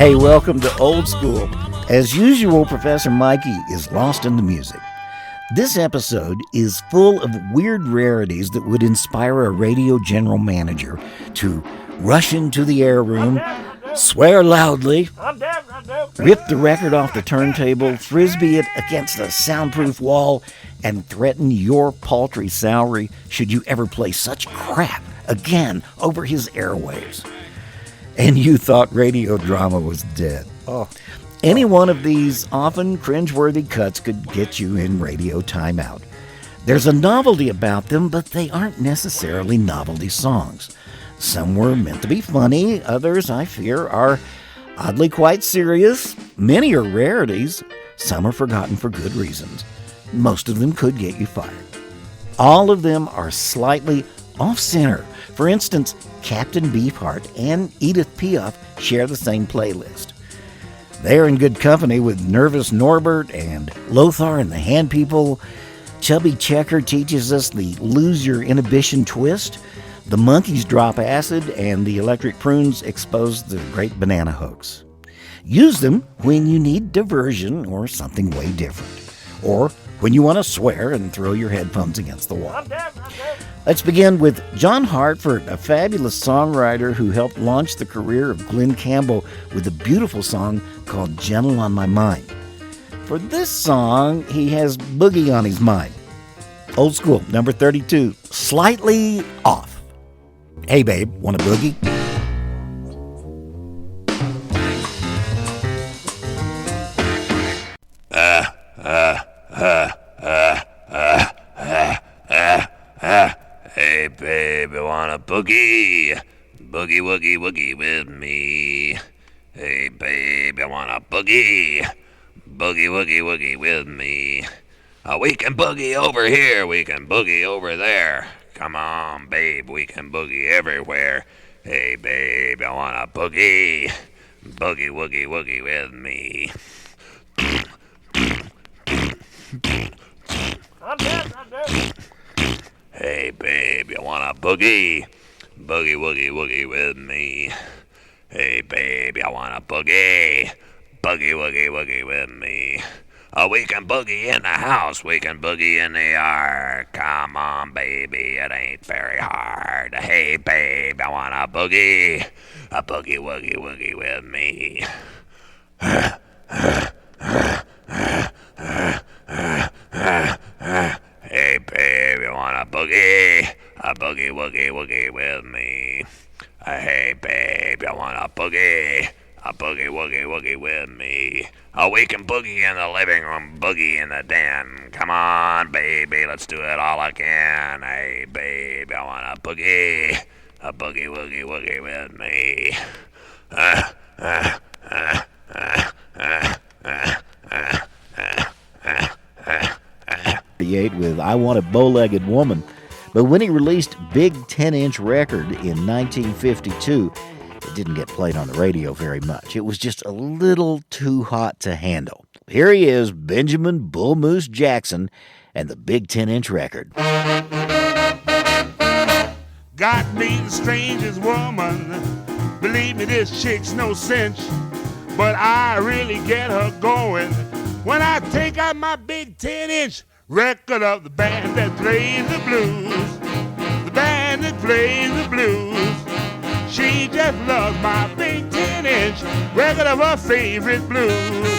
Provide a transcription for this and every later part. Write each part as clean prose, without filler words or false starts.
Hey, welcome to Old School. As usual, Professor Mikey is lost in the music. This episode is full of weird rarities that would inspire a radio general manager to rush into the air room, swear loudly, rip the record off the turntable, frisbee it against a soundproof wall, and threaten your paltry salary should you ever play such crap again over his airwaves. And you thought radio drama was dead. Any one of these often cringeworthy cuts could get you in radio timeout. There's a novelty about them, but they aren't necessarily novelty songs. Some were meant to be funny, others, I fear, are oddly quite serious. Many are rarities, some are forgotten for good reasons. Most of them could get you fired. All of them are slightly off-center. For instance, Captain Beefheart and Edith Piaf share the same playlist. They're in good company with Nervous Norbert and Lothar and the Hand People. Chubby Checker teaches us the Lose Your Inhibition twist. The Monkees drop acid, and the Electric Prunes expose the Great Banana Hoax. Use them when you need diversion or something way different. Or when you want to swear and throw your headphones against the wall. Let's begin with John Hartford, a fabulous songwriter who helped launch the career of Glen Campbell with a beautiful song called Gentle on My Mind. For this song, he has Boogie on his mind. Old School, number 32, Slightly Off. Hey babe, want a boogie? Hey babe, you want a boogie? Boogie woogie woogie with me. Hey babe, you want a boogie? Boogie woogie woogie with me. We can boogie over here, we can boogie over there. Come on babe, we can boogie everywhere. Hey babe, you want a boogie? Boogie woogie woogie with me. I'm dead. Hey babe, you want a boogie? Boogie woogie woogie with me. Hey babe, you want a boogie? Boogie woogie woogie with me. We can boogie in the house, we can boogie in the yard. Come on baby, it ain't very hard. Hey babe, I want a boogie woogie woogie with me. Hey babe, you want a boogie woogie woogie with me. Hey babe, you want a boogie woogie woogie with me. We can boogie in the living room, boogie in the den. Come on baby, let's do it all again. Hey babe, I want a boogie woogie woogie with me. With I Want a Bow-Legged Woman. But when he released Big 10-Inch Record in 1952, it didn't get played on the radio very much. It was just a little too hot to handle. Here he is, Benjamin Bull Moose Jackson, and the Big 10-Inch Record. Got me the strangest woman. Believe me, this chick's no cinch. But I really get her going when I take out my big 10-inch record of the band that plays the blues. The band that plays the blues. She just loves my big 10-inch record of her favorite blues.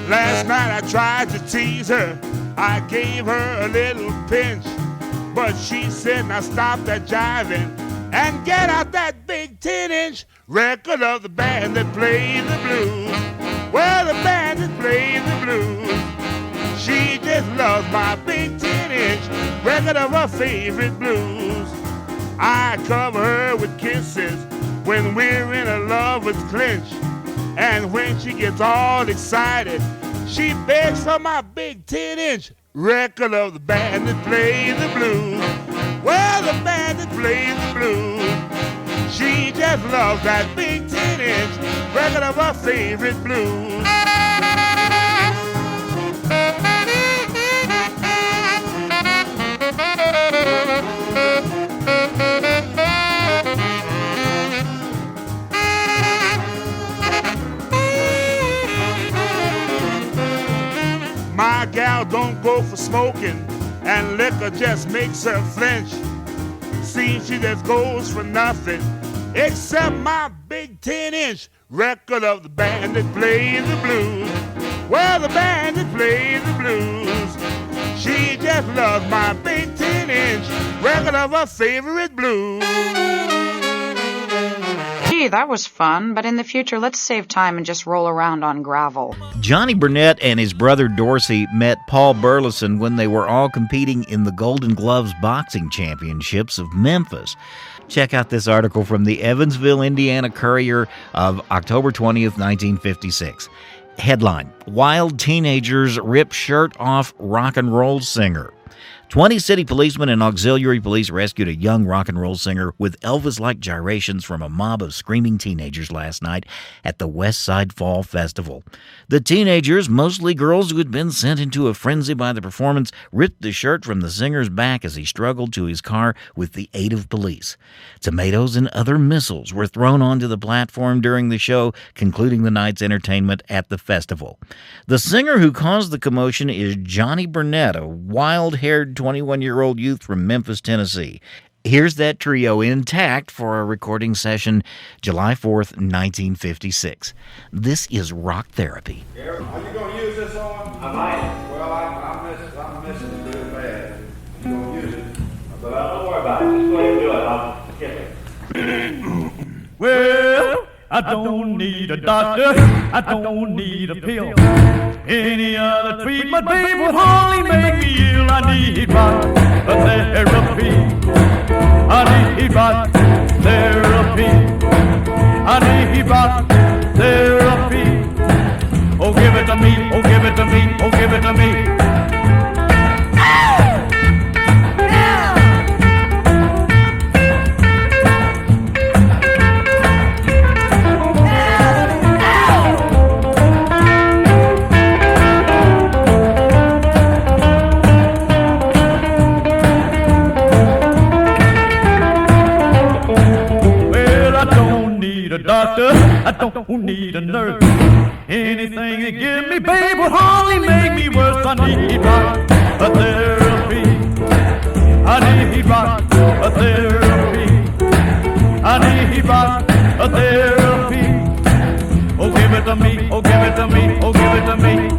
Last night I tried to tease her, I gave her a little pinch, but she said, now stop that jiving and get out that big 10-inch record of the band that plays the blues. Well, the band that plays the blues. She just loves my big 10-inch record of her favorite blues. I cover her with kisses when we're in a lover's clinch, and when she gets all excited, she begs for my big 10-inch record of the band that plays the blues. Well, the band that plays the blues. She just loves that big 10-inch record of her favorite blues. My gal don't go for smoking, and liquor just makes her flinch. Seems she just goes for nothing except my big 10-inch record of the band that plays the blues. Well, the band that plays the blues. She just loves my big 10-inch record of her favorite blues. Gee, that was fun, but in the future, let's save time and just roll around on gravel. Johnny Burnett and his brother Dorsey met Paul Burleson when they were all competing in the Golden Gloves Boxing Championships of Memphis. Check out this article from the Evansville, Indiana Courier of October 20th, 1956. Headline: Wild teenagers rip shirt off rock and roll singer. 20 city policemen and auxiliary police rescued a young rock and roll singer with Elvis-like gyrations from a mob of screaming teenagers last night at the West Side Fall Festival. The teenagers, mostly girls who had been sent into a frenzy by the performance, ripped the shirt from the singer's back as he struggled to his car with the aid of police. Tomatoes and other missiles were thrown onto the platform during the show, concluding the night's entertainment at the festival. The singer who caused the commotion is Johnny Burnett, a wild-haired 21-year-old youth from Memphis, Tennessee. Here's that trio intact for a recording session July 4th, 1956. This is Rock Therapy. Are you going to use this on? I might. Well, I'm missing it real bad. You're going to use it. But don't worry about it. Just go ahead and do it. I'll skip it. Well, I don't need a doctor, I don't need a pill. Any other treatment, babe, would hardly make me ill. I need rock therapy. I need rock therapy. I need rock therapy. Oh, give it to me, oh, give it to me, oh, give it to me. Doctor, I don't need a nurse. Anything they give me, babe, would hardly make me worse. I need rock therapy. I need rock therapy. I need rock therapy. Oh, give it to me. Oh, give it to me. Oh, give it to me.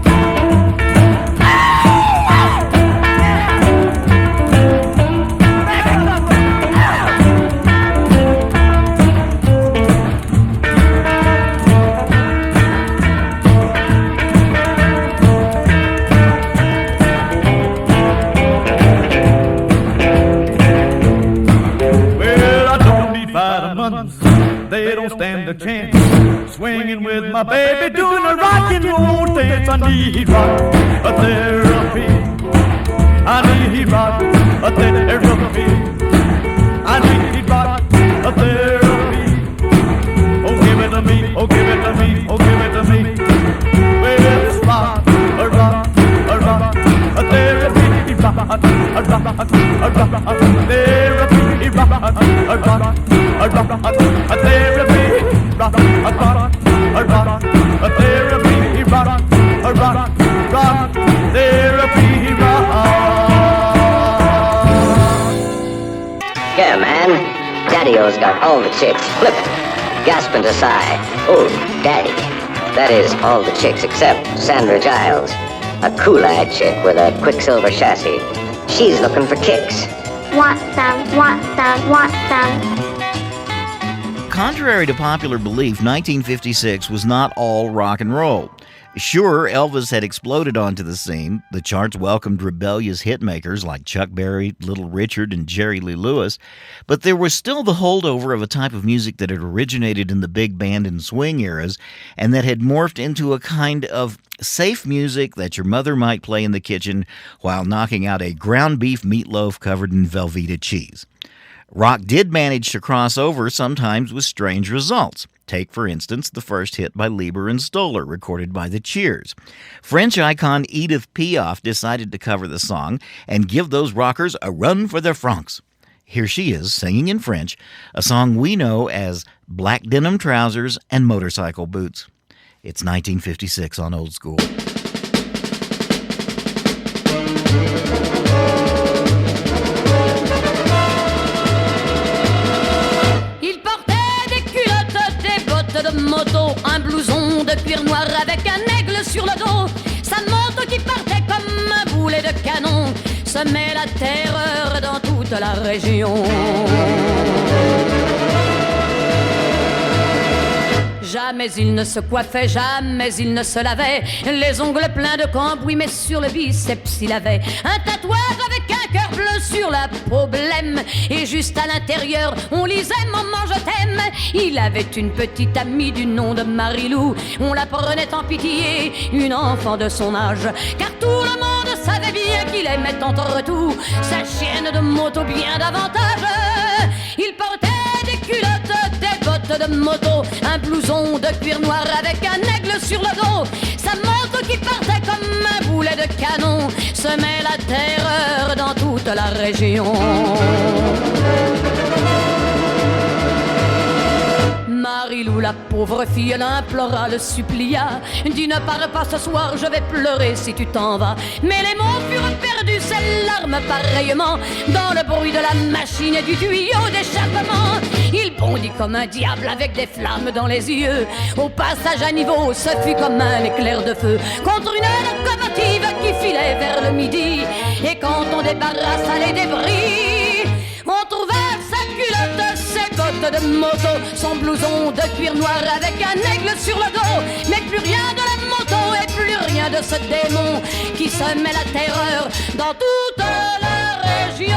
They don't stand a chance. Swinging with my baby, doing a rock and roll dance. I need rock therapy. I need rock therapy. I need rock therapy. Oh, give it to me. Oh, give it to me. Oh, give it to me. Well, it's rock therapy. Rock therapy. Rock Yeah, man. Daddy-O's got all the chicks flipping, gasping to sigh. Oh, Daddy. That is, all the chicks except Sandra Giles, a cool-eyed chick with a Quicksilver chassis. She's looking for kicks. Want some, want some, want some. Contrary to popular belief, 1956 was not all rock and roll. Sure, Elvis had exploded onto the scene. The charts welcomed rebellious hitmakers like Chuck Berry, Little Richard, and Jerry Lee Lewis. But there was still the holdover of a type of music that had originated in the big band and swing eras and that had morphed into a kind of safe music that your mother might play in the kitchen while knocking out a ground beef meatloaf covered in Velveeta cheese. Rock did manage to cross over, sometimes with strange results. Take, for instance, the first hit by Lieber and Stoller, recorded by the Cheers. French icon Edith Piaf decided to cover the song and give those rockers a run for their francs. Here she is, singing in French, a song we know as Black Denim Trousers and Motorcycle Boots. It's 1956 on Old School. De moto, un blouson de cuir noir avec un aigle sur le dos. Sa moto qui partait comme un boulet de canon semait la terreur dans toute la région. Jamais il ne se coiffait, jamais il ne se lavait. Les ongles pleins de cambouis, mais sur le biceps il avait un tatouage avec un cœur bleu sur la peau blême. Et juste à l'intérieur, on lisait « Maman, je t'aime ». Il avait une petite amie du nom de Marilou. On la prenait en pitié, une enfant de son âge. Car tout le monde savait bien qu'il aimait entre tout sa chienne de moto bien davantage. Il portait des culottes, des bottes de moto, un blouson de cuir noir avec un aigle sur le dos. Sa moto qui partait comme un boulet de canon semait la terreur dans toute la région. Marilou, la pauvre fille, l'implora, le supplia. Dis ne pars pas ce soir, je vais pleurer si tu t'en vas. Mais les mots furent perdus, ses larmes pareillement, dans le bruit de la machine et du tuyau d'échappement. Il bondit comme un diable avec des flammes dans les yeux. Au passage à niveau, ce fut comme un éclair de feu contre une locomotive qui filait vers le midi. Et quand on débarrassa les débris, on trouva sa culotte, ses bottes de moto, son blouson de cuir noir avec un aigle sur le dos. Mais plus rien de la moto et plus rien de ce démon qui semait la terreur dans toute la région.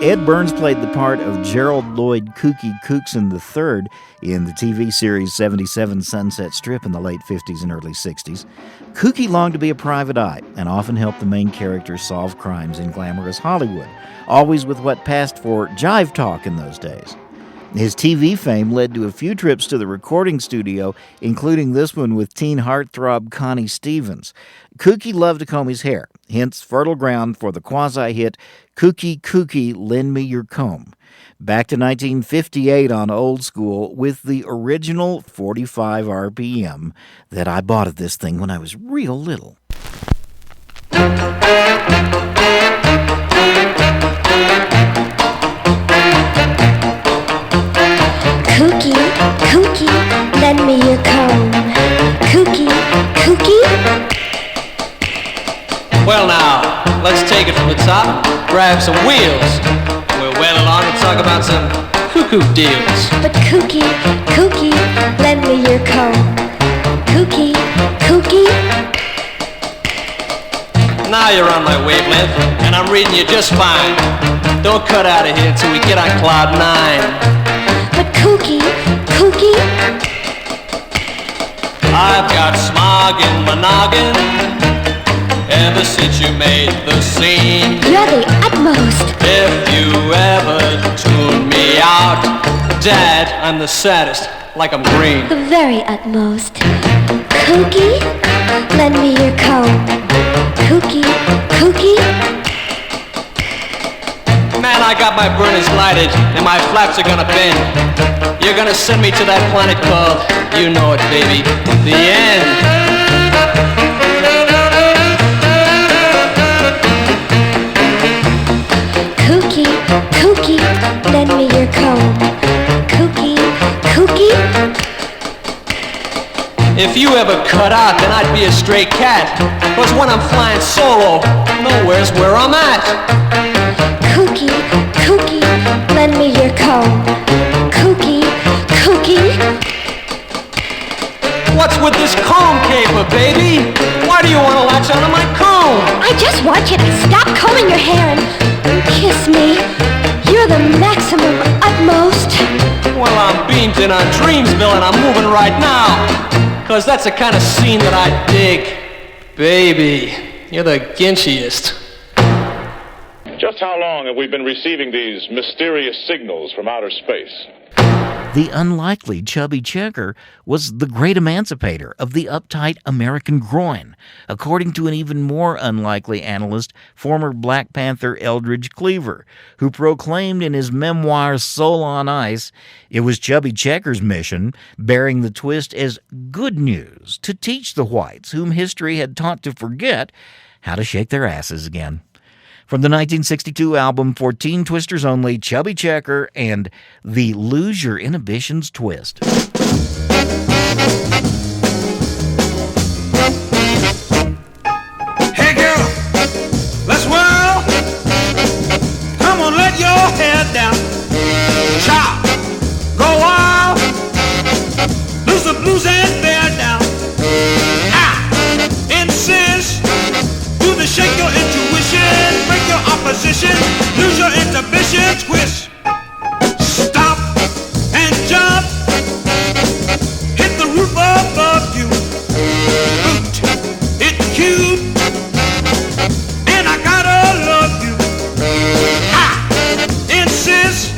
Ed Burns played the part of Gerald Lloyd Kooky Cookson III in the TV series 77 Sunset Strip in the late 50s and early 60s. Kooky longed to be a private eye and often helped the main characters solve crimes in glamorous Hollywood, always with what passed for jive talk in those days. His TV fame led to a few trips to the recording studio, including this one with teen heartthrob Connie Stevens. Kooky loved to comb his hair, hence fertile ground for the quasi-hit Kooky Kooky, Lend Me Your Comb. Back to 1958 on Old School with the original 45 RPM that I bought of this thing when I was real little. Kooky, Kooky, lend me your comb. Kooky, Kooky. Well now, let's take it from the top, grab some wheels. We'll whale along and talk about some cuckoo deals. But Kooky, Kooky, lend me your comb. Kooky, Kooky. Now you're on my wavelength, and I'm reading you just fine. Don't cut out of here till we get on cloud 9. But Kooky, Kooky. I've got smog in my noggin ever since you made the scene. You're the utmost. If you ever tune me out, Dad, I'm the saddest, like I'm green. The very utmost. Kooky, lend me your comb. Kooky, Kooky. Man, I got my burners lighted and my flaps are gonna bend. You're gonna send me to that planet called, you know it, baby, the end. Kooky, Kooky, lend me your comb. Kooky, Kooky. If you ever cut out, then I'd be a stray cat. 'Cause when I'm flying solo, nowhere's where I'm at. Kooky, Kooky, lend me your comb. Kooky, Kooky. What's with this comb caper, baby? Why do you want to latch onto my comb? I just want you to stop combing your hair and kiss me. You're the maximum utmost. Well, I'm being dreams in on Dreamsville, and I'm moving right now. Cause that's the kind of scene that I dig. Baby, you're the ginchiest. Just how long have we been receiving these mysterious signals from outer space? The unlikely Chubby Checker was the great emancipator of the uptight American groin, according to an even more unlikely analyst, former Black Panther Eldridge Cleaver, who proclaimed in his memoir Soul on Ice it was Chubby Checker's mission, bearing the twist as good news, to teach the whites, whom history had taught to forget, how to shake their asses again. From the 1962 album 14 Twisters Only, Chubby Checker and the Lose Your Inhibitions Twist. Hey girl, let's whirl. Come on, let your hair down. Chop, go wild. Lose the blues and bear down. I insist. Do the shake your intuition. Break your opposition. Lose your inhibition. Twist. Stop and jump. Hit the roof above you. Boot it cute. And I gotta love you. I insist.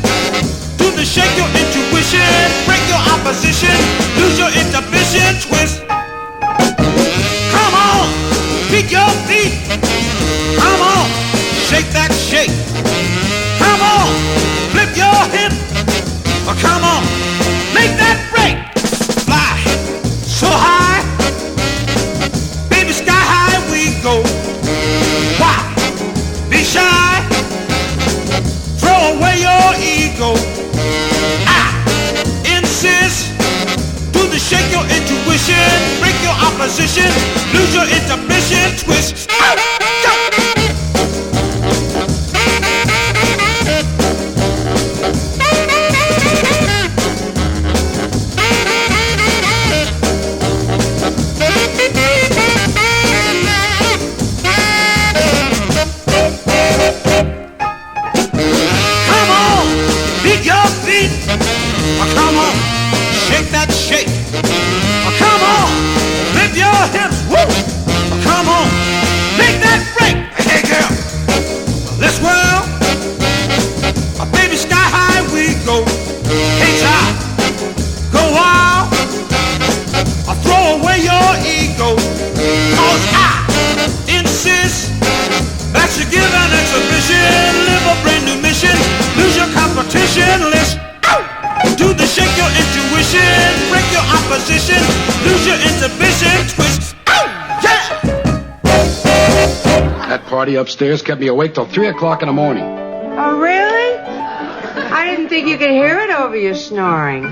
Do the shake your intuition. Break your opposition. Lose your inhibition. Twist. Come on. Beat your feet. Come on. Shake that shake. Come on. Flip your hip. Come on. Make that break. Fly so high. Baby, sky high we go. Why? Be shy. Throw away your ego. I insist. Do the shake your intuition. Break your opposition. Lose your inhibition. Twist. Go. Come on, beat your feet. Come on, shake that shake. Come on, lift your hips. Woo. Come on, make that break. Hey girl, let's whirl. Baby, sky high we go. Hey child, go wild. Throw away your ego. Cause I insist that you give an exhibition. Live a brand new mission. Lose your competition list. Do the shake your intuition. Break your opposition. Lose your inhibition. Twist. Yeah. That party upstairs kept me awake till 3 o'clock in the morning. Oh, really? I didn't think you could hear it over your snoring.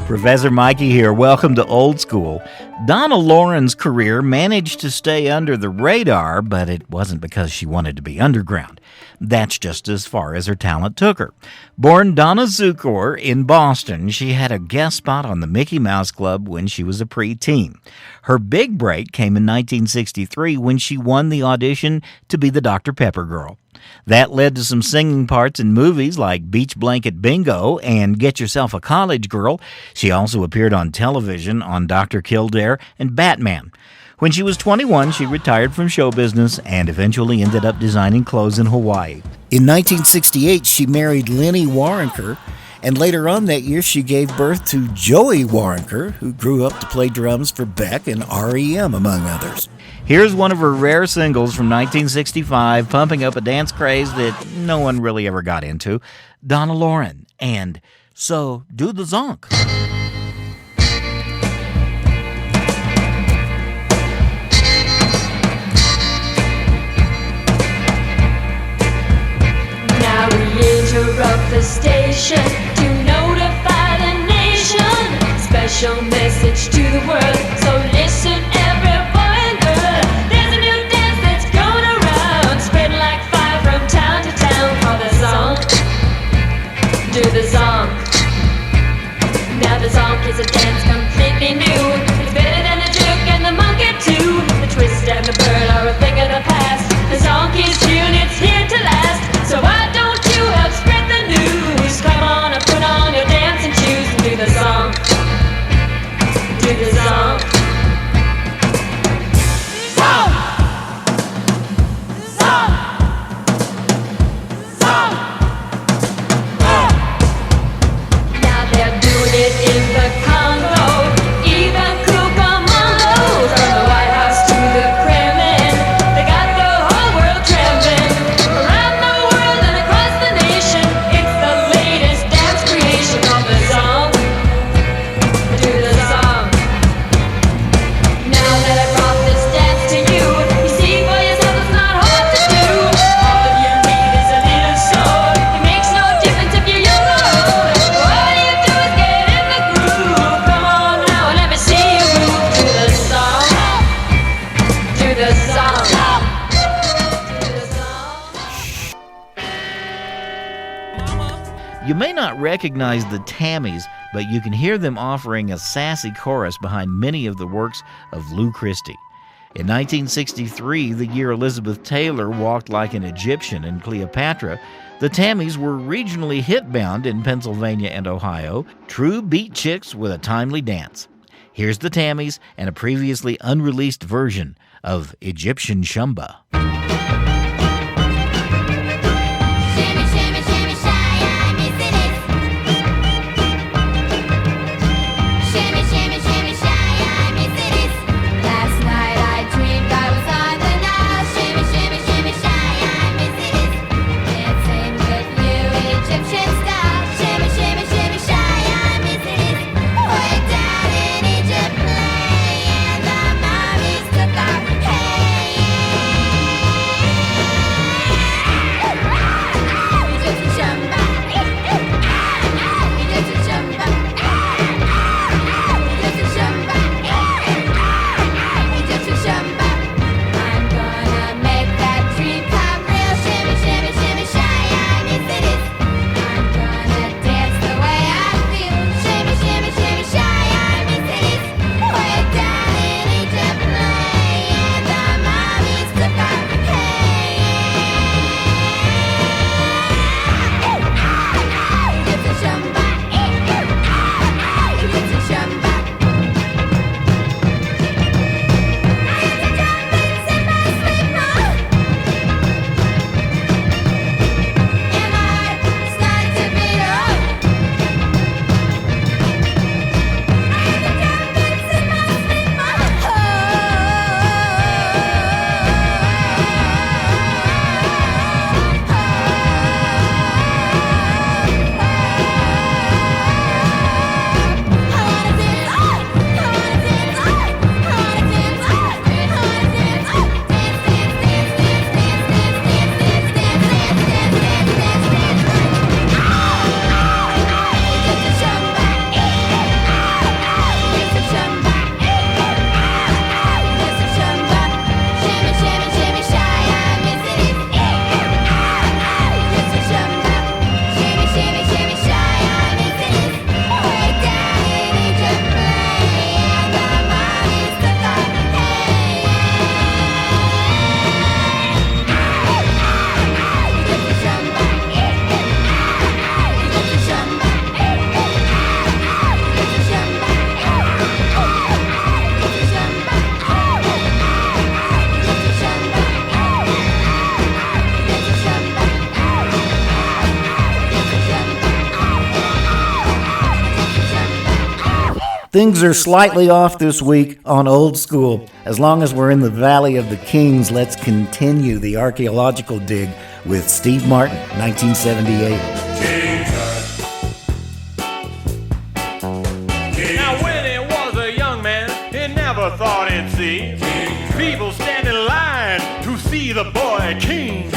Professor Mikey here. Welcome to Old School. Donna Lauren's career managed to stay under the radar, but it wasn't because she wanted to be underground. That's just as far as her talent took her. Born Donna Zukor in Boston, she had a guest spot on the Mickey Mouse Club when she was a preteen. Her big break came in 1963 when she won the audition to be the Dr. Pepper Girl. That led to some singing parts in movies like Beach Blanket Bingo and Get Yourself a College Girl. She also appeared on television on Dr. Kildare and Batman. When she was 21, she retired from show business and eventually ended up designing clothes in Hawaii. In 1968, she married Lenny Waronker, and later on that year, she gave birth to Joey Waronker, who grew up to play drums for Beck and R.E.M., among others. Here's one of her rare singles from 1965, pumping up a dance craze that no one really ever got into, Donna Lauren, and So Do the Zonk. Now we interrupt the station to notify the nation. Special message to the world, so listen every boy and girl. There's a new dance that's going around, spreading like fire from town to town. Called the zonk. Do the zonk. Now the zonk is a dance completely new. It's better than the juke and the monkey too. The twist and the bird are a thing of the past. The zonk is here and it's here to last. So why don't you help spread the news? You may not recognize the Tammies, but you can hear them offering a sassy chorus behind many of the works of Lou Christie. In 1963, the year Elizabeth Taylor walked like an Egyptian in Cleopatra, the Tammies were regionally hit-bound in Pennsylvania and Ohio, true beat chicks with a timely dance. Here's the Tammies and a previously unreleased version of Egyptian Shumba. Things are slightly off this week on Old School. As long as we're in the Valley of the Kings, let's continue the archaeological dig with Steve Martin, 1978. Now when he was a young man, he never thought he'd see people stand in line to see the boy king.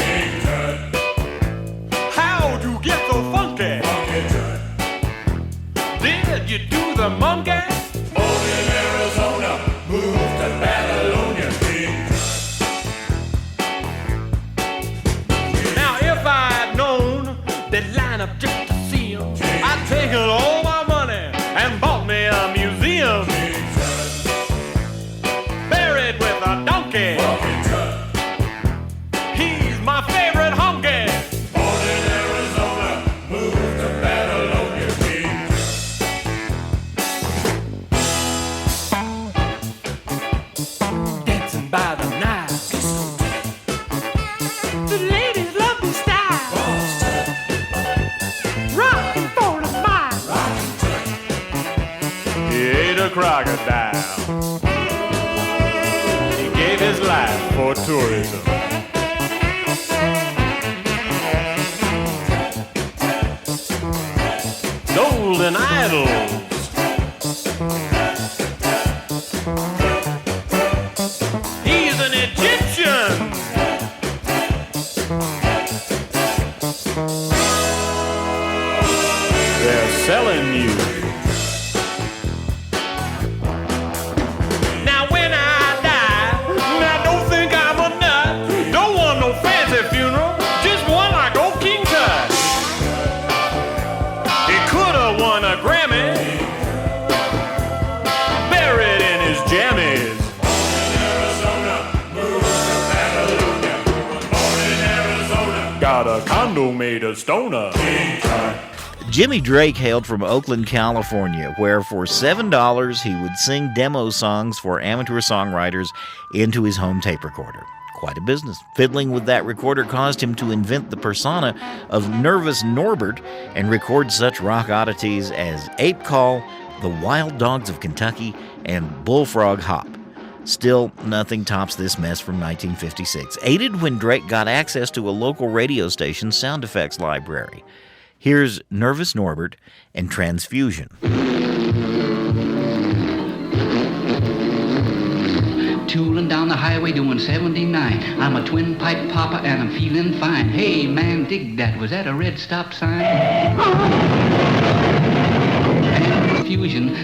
How'd you get so funky? Did you do the monkey? Born in Arizona, moved to Babylonia. Now if I'd known they'd line up just to see him, I'd taken all my money and bought me a museum. Buried with a donkey. He's my favorite honky. Born in Arizona, moved to Babylonia. Dancing by the night. The ladies love the style. Rockin' for the mile. He ate a crocodile. He gave his life for tourism. Golden idols. He's an Egyptian. They're selling you. Now when I die, now don't think I'm a nut. Don't want no fancy funeral, just one like old King Tut. got a condo made of stoner. Jimmy Drake hailed from Oakland, California, where for $7 he would sing demo songs for amateur songwriters into his home tape recorder. Quite a business. Fiddling with that recorder caused him to invent the persona of Nervous Norbert and record such rock oddities as Ape Call, The Wild Dogs of Kentucky, and Bullfrog Hop. Still, nothing tops this mess from 1956, aided when Drake got access to a local radio station's sound effects library. Here's Nervous Norbert and Transfusion. Tooling down the highway doing 79. I'm a twin pipe papa and I'm feeling fine. Hey man, dig that. Was that a red stop sign?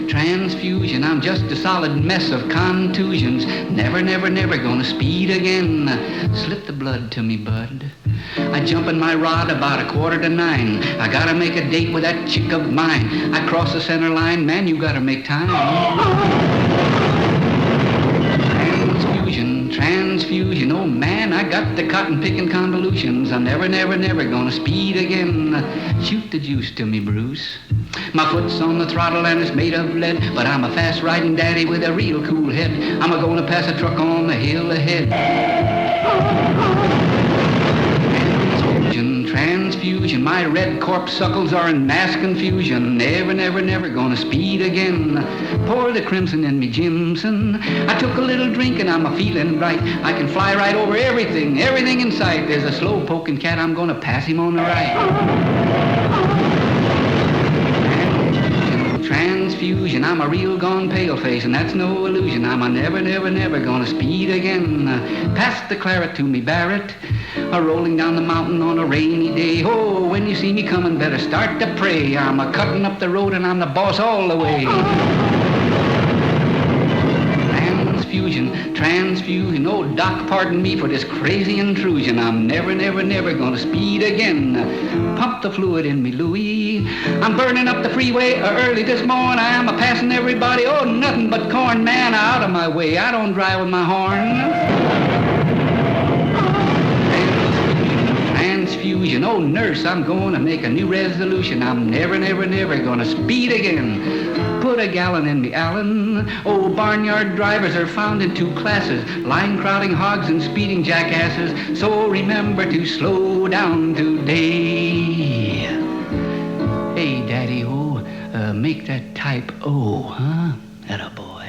Transfusion, I'm just a solid mess of contusions. Never, never, never gonna speed again. Slip the blood to me, bud. I jump in my rod about 8:45. I gotta make a date with that chick of mine. I cross the center line, man, you gotta make time. Transfusion, oh man, I got the cotton picking convolutions. I'm never, never, never gonna speed again. Shoot the juice to me, Bruce. My foot's on the throttle and it's made of lead, but I'm a fast riding daddy with a real cool head. I'm a gonna pass a truck on the hill ahead. Transfusion, my red corpuscles are in mass confusion. Never, never, never gonna speed again. Pour the crimson in me, Jimson. I took a little drink and I'm a feeling right. I can fly right over everything, everything in sight. There's a slow poking cat, I'm gonna pass him on the right. Transfusion, I'm a real gone pale face, and that's no illusion. I'm a never, never, never gonna speed again. Pass the claret to me, Barrett. Rolling down the mountain on a rainy day. Oh, when you see me coming, better start to pray. I'm a cutting up the road and I'm the boss all the way. Transfusion, oh doc, pardon me for this crazy intrusion. I'm never, never, never gonna speed again. Pump the fluid in me, Louie. I'm burning up the freeway early this morning. I'm a passing everybody, oh nothing but corn, man, out of my way. I don't drive with my horn. Transfusion, oh nurse, I'm going to make a new resolution. I'm never, never, never gonna speed again. Put a gallon in me, Allen. Oh, barnyard drivers are found in two classes, line crowding hogs and speeding jackasses. So remember to slow down today. Hey, Daddy, oh, make that type O, huh? Attaboy.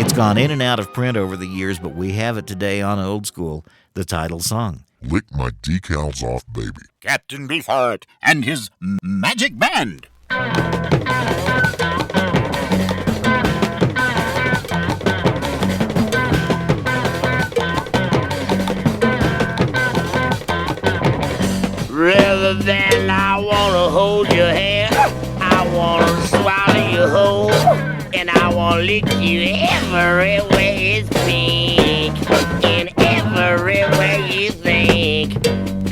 It's gone in and out of print over the years, but we have it today on Old School, the title song. Lick my decals off, baby. Captain Beefheart and his magic band. Rather than I wanna hold your hand, I wanna swallow you whole, and I wanna lick you every way you think, in every way you think.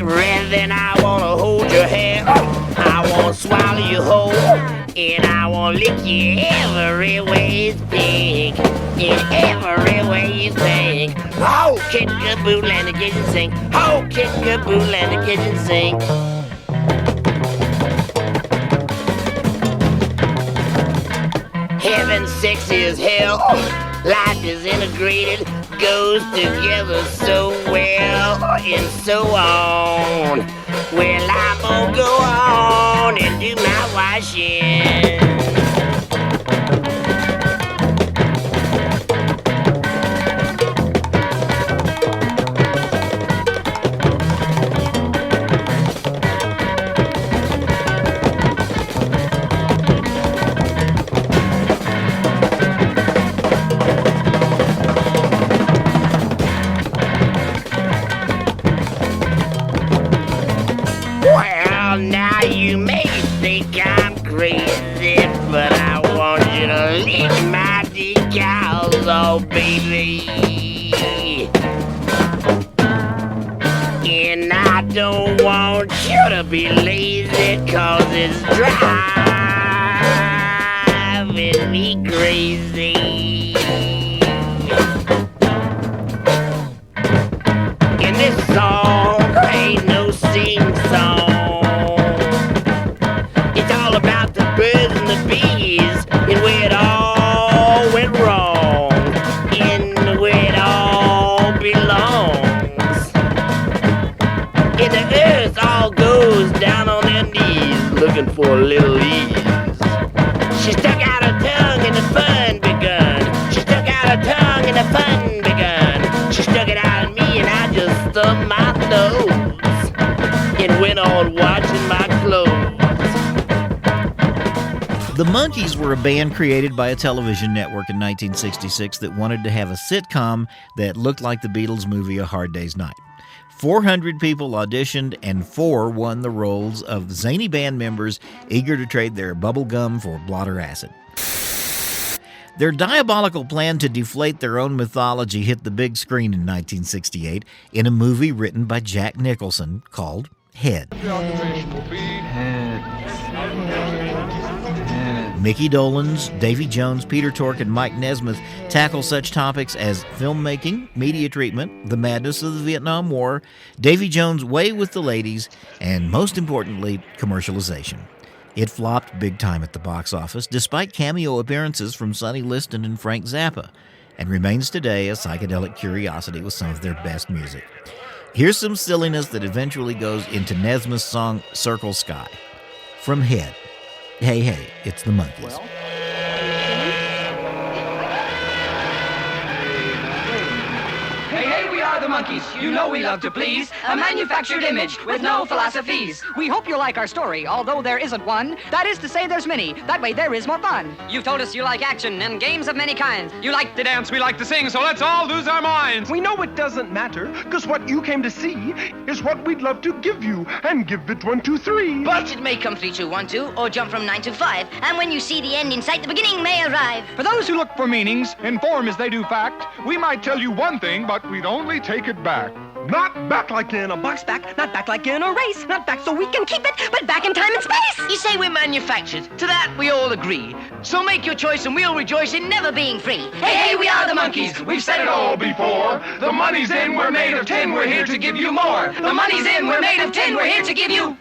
Rather than I wanna hold your hand, I wanna swallow you whole, and I wanna lick you every way you think, in every way you think. Oh, kick-a-boo, land the kitchen sink. Oh, kick-a-boo, land the kitchen sink. Heaven, sex is hell. Life is integrated, goes together so well, and so on. Well, I'm gonna go on and do my washing. Well, now you may think I'm crazy, but I want you to lick my decals off, baby. And I don't want you to be lazy, 'cause it's driving me crazy. The Monkees were a band created by a television network in 1966 that wanted to have a sitcom that looked like the Beatles movie A Hard Day's Night. 400 people auditioned, and 4 won the roles of zany band members eager to trade their bubble gum for blotter acid. Their diabolical plan to deflate their own mythology hit the big screen in 1968 in a movie written by Jack Nicholson called Head. Mickey Dolenz, Davy Jones, Peter Tork, and Mike Nesmith tackle such topics as filmmaking, media treatment, the madness of the Vietnam War, Davy Jones' way with the ladies, and most importantly, commercialization. It flopped big time at the box office, despite cameo appearances from Sonny Liston and Frank Zappa, and remains today a psychedelic curiosity with some of their best music. Here's some silliness that eventually goes into Nesmith's song Circle Sky. From Head. Hey, hey, it's the Monkees. Hey, hey, we are the Monkees. You know we love to please. A manufactured image with no philosophies. We hope you like our story, although there isn't one. That is to say, there's many. That way there is more fun. You've told us you like action and games of many kinds. You like to dance, we like to sing, so let's all lose our minds. We know it doesn't matter, because what you came to see is what we'd love to give you, and give it 1, 2, 3. But it may come 3, 2, 1, 2, or jump from 9 to 5, and when you see the end in sight, the beginning may arrive. For those who look for meanings, inform as they do fact, we might tell you one thing, but we'd only take it back. Not back like in a box back, not back like in a race, not back so we can keep it, but back in time and space. You say we're manufactured. To that we all agree. So make your choice and we'll rejoice in never being free. Hey, hey, we are the Monkees. We've said it all before. The money's in, we're made of tin, we're here to give you more. The money's in, we're made of tin, we're here to give you...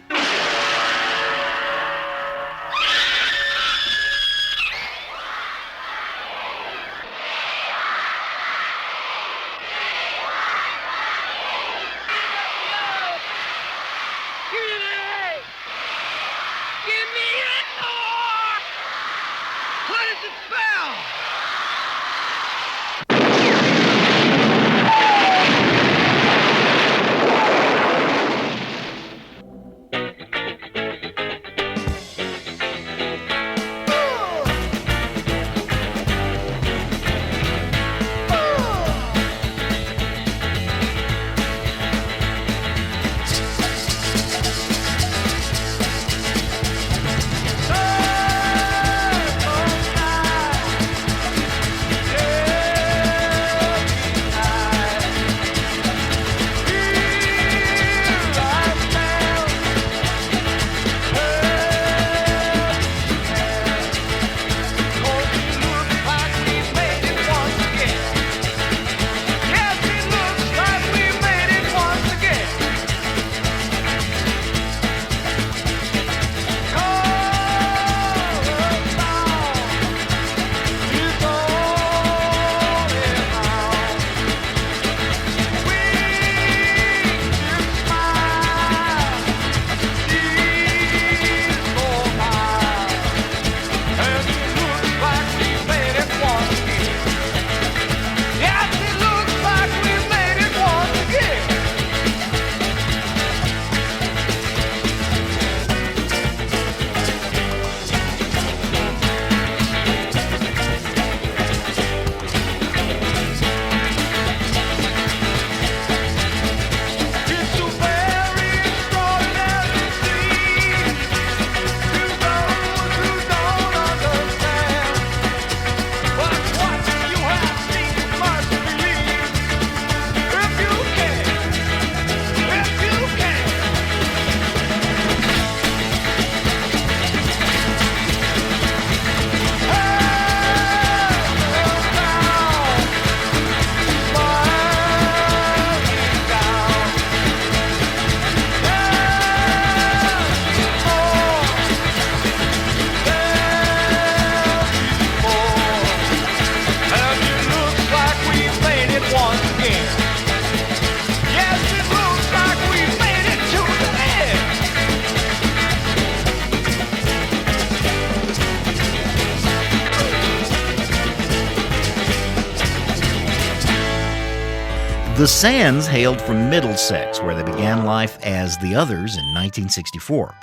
The Sands hailed from Middlesex, where they began life as The Others in 1964.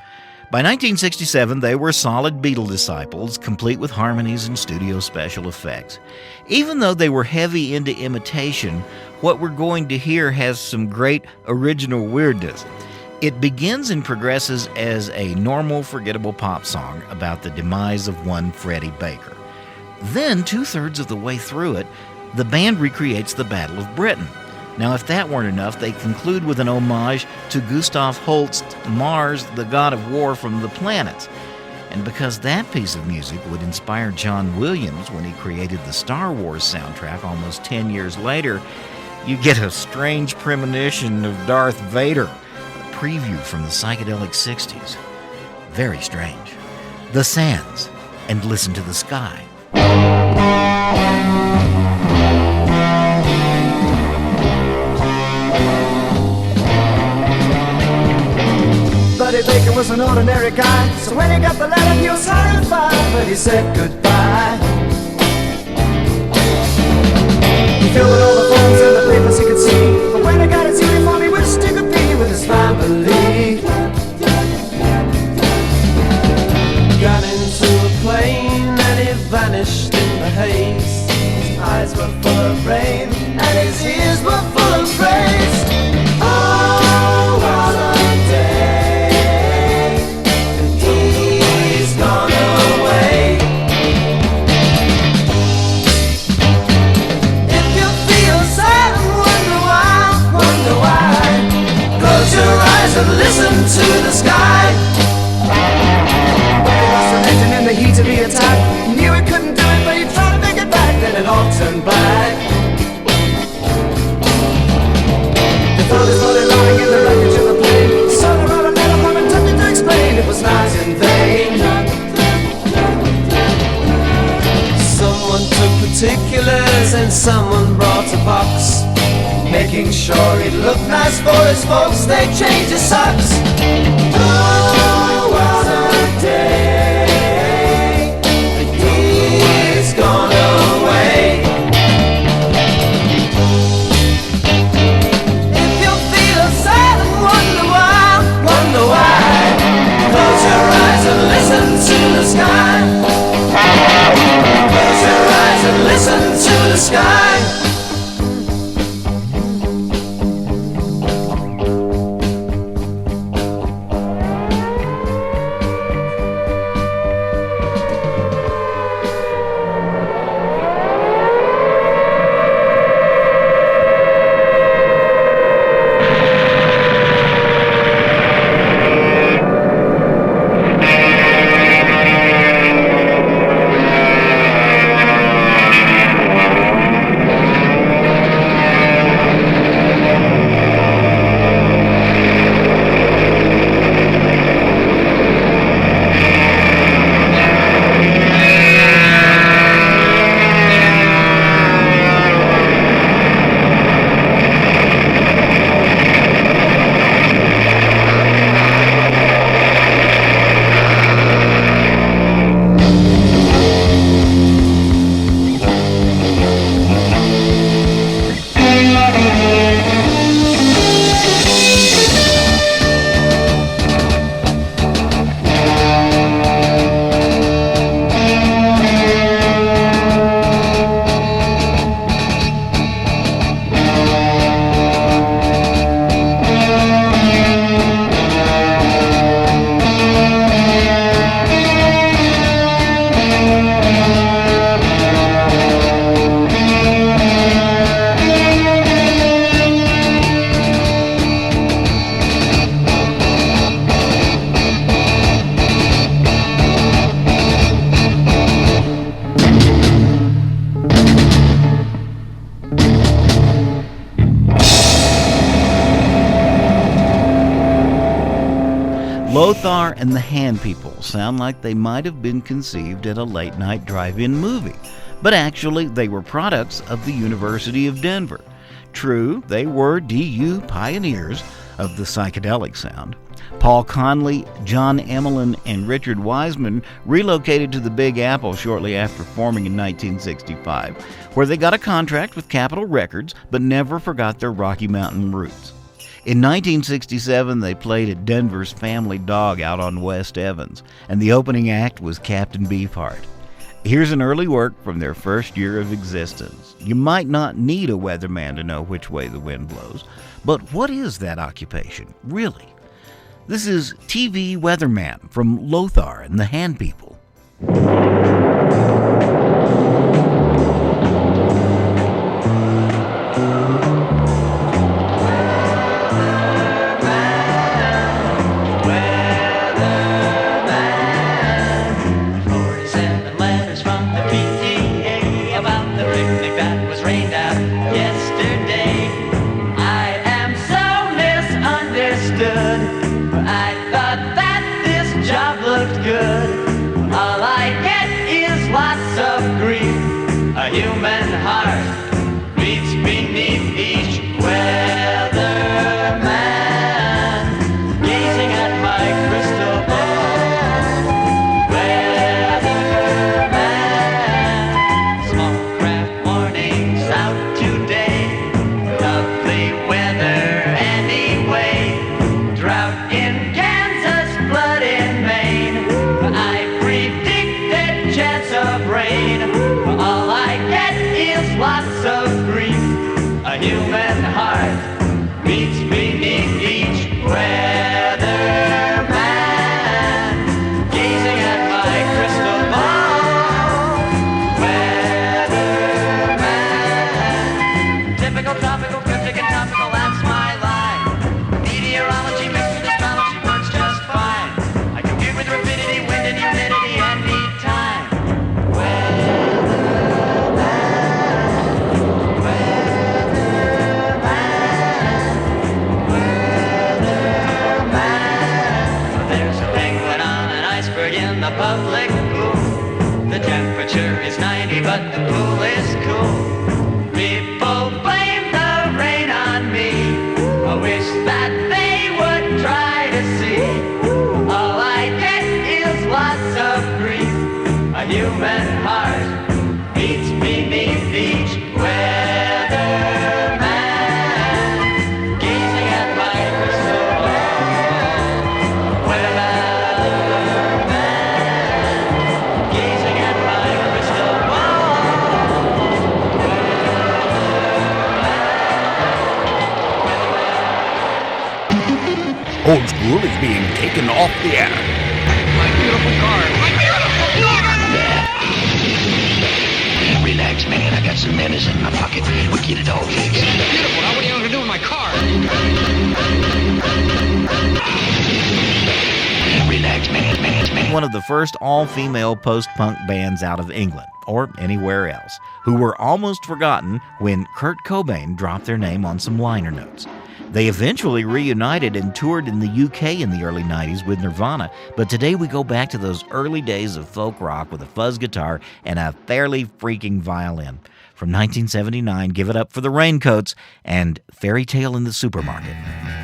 By 1967, they were solid Beatle disciples, complete with harmonies and studio special effects. Even though they were heavy into imitation, what we're going to hear has some great original weirdness. It begins and progresses as a normal, forgettable pop song about the demise of one Freddie Baker. Then, 2/3 of the way through it, the band recreates the Battle of Britain. Now, if that weren't enough, they conclude with an homage to Gustav Holst's Mars, the God of War from the Planets. And because that piece of music would inspire John Williams when he created the Star Wars soundtrack almost 10 years later, you get a strange premonition of Darth Vader, a preview from the psychedelic 60s. Very strange. The Sands, and Listen to the Sky. Buddy Baker was an ordinary guy, so when he got the letter he was horrified, but he said goodbye. He filled with all the forms and the papers he could see, but when he got his uniform he wished he could be with his family. Got into a plane and he vanished in the haze. His eyes were full of rain and his ears were full of praise. Oh, what a day, and he's gone away. If you feel sad and wonder why, close your eyes and listen to the sky. In the heat of the attack, he knew he couldn't do it, but he tried to make it back, then it all turned black. They found his body lying in the wreckage of the plane. Son wrote a letter home and attempted to explain it was not in vain. Someone took particulars and someone brought a box, making sure he'd look nice for his folks. They changed his socks. Oh, what a day. Gone away. If you feel sad and wonder why, close your eyes and listen to the sky. Close your eyes and listen to the sky. Lothar and the Hand People sound like they might have been conceived at a late-night drive-in movie, but actually they were products of the University of Denver. True, they were DU pioneers of the psychedelic sound. Paul Conley, John Emelin, and Richard Wiseman relocated to the Big Apple shortly after forming in 1965, where they got a contract with Capitol Records but never forgot their Rocky Mountain roots. In 1967, they played at Denver's Family Dog out on West Evans, and the opening act was Captain Beefheart. Here's an early work from their first year of existence. You might not need a weatherman to know which way the wind blows, but what is that occupation, really? This is TV Weatherman from Lothar and the Hand People. Human heart beats beneath each weatherman, gazing at my crystal ball. Weatherman, small craft mornings out today, lovely weather anyway. Drought in Kansas, flood in Maine, I predicted chance of rain. All I get is lots of grief. A human heart beats beneath each weatherman, gazing at my crystal ball. Weatherman, typical, tropical, cryptic, and topical, that's my line. Meteorology mixed with astrology works just fine. I compute with rapidity, wind and humidity, and need time. In the public pool, the temperature is 90, but the pool is cool. People blame the rain on me. I wish that they would try to see. All I get is lots of grief. A human heart beats beneath each weatherman, gazing at my crystal ball. Weatherman. Old School is being taken off the air. My beautiful car. My beautiful car! Relax, man. I got some medicine in my pocket. We'll get it all fixed. Beautiful. Now what are you going to do with my car? Relax, man. One of the first all-female post-punk bands out of England, or anywhere else, who were almost forgotten when Kurt Cobain dropped their name on some liner notes. They eventually reunited and toured in the UK in the early 90s with Nirvana, but today we go back to those early days of folk rock with a fuzz guitar and a fairly freaking violin. From 1979, give it up for the Raincoats and Fairy Tale in the Supermarket. I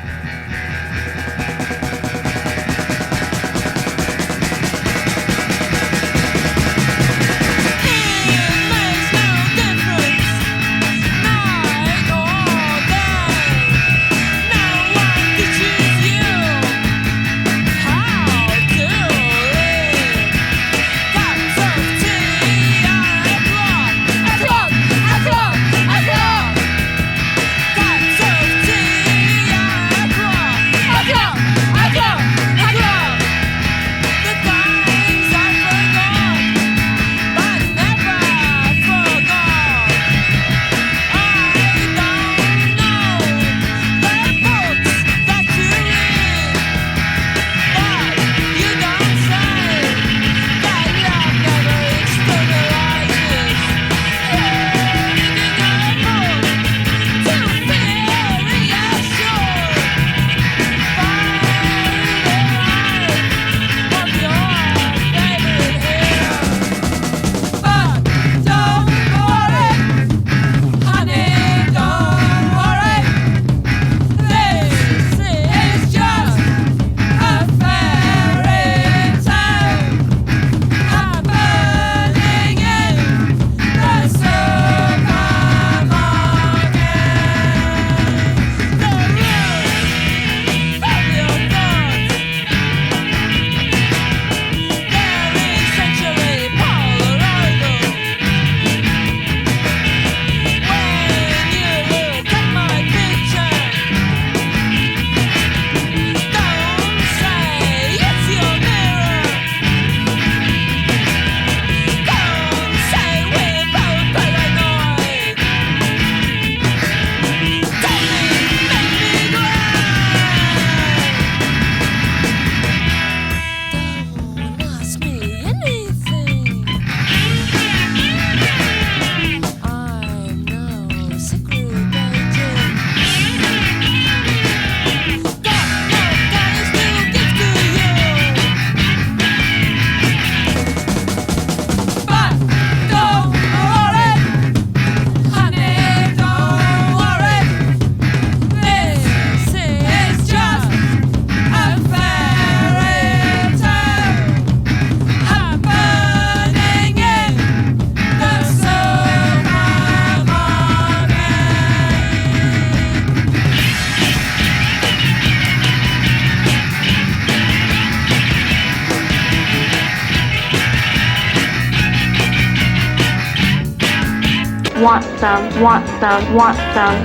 want some, want some, want some.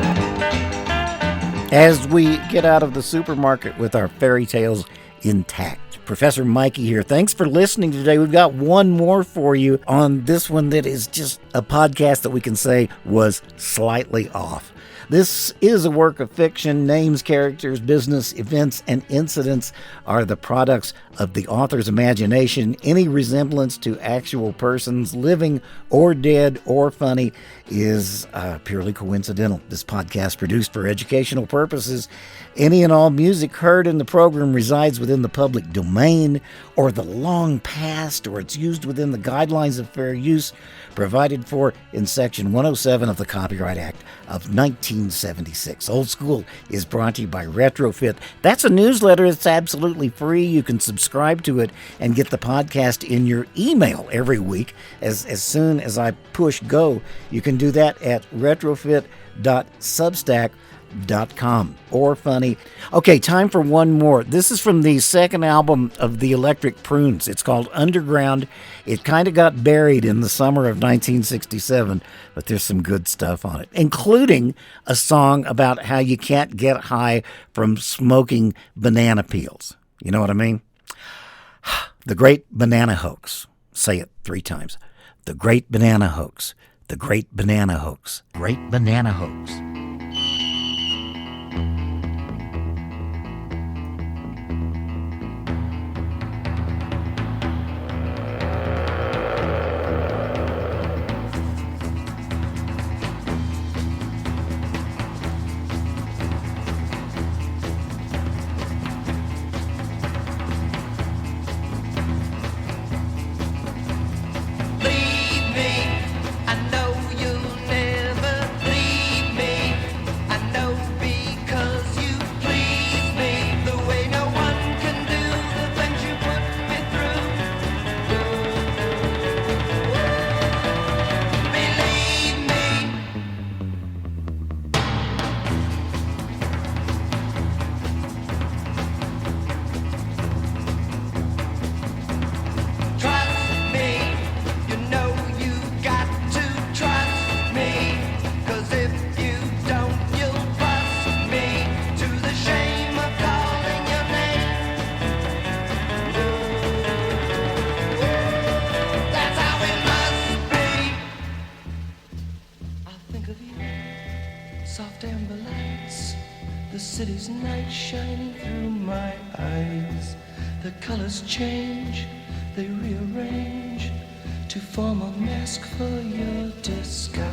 As we get out of the supermarket with our fairy tales intact. Professor Mikey here. Thanks for listening today. We've got one more for you on this one that is just a podcast that we can say was slightly off. This is a work of fiction. Names, characters, business, events, and incidents are the products of the author's imagination. Any resemblance to actual persons, living or dead or funny, is purely coincidental. This podcast produced for educational purposes. Any and all music heard in the program resides within the public domain or the long past, or it's used within the guidelines of fair use provided for in Section 107 of the Copyright Act of 1976. Old School is brought to you by Retrofit. That's a newsletter. It's absolutely free. You can subscribe to it and get the podcast in your email every week. As soon as I push go, you can do that at retrofit.substack.com or funny. Okay, time for one more. This is from the second album of the Electric Prunes. It's called Underground. It kind of got buried in the summer of 1967, but there's some good stuff on it, including a song about how you can't get high from smoking banana peels. You know what I mean? The Great Banana Hoax. Say it 3 times. The Great Banana Hoax. The Great Banana Hoax. Great Banana Hoax. Soft amber lights, the city's night shining through my eyes. The colors change, they rearrange to form a mask for your disguise.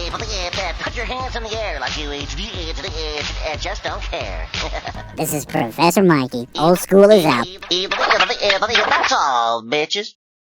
Put your hands in the air like you and just don't care. This is Professor Mikey. Old school is out. That's all, bitches.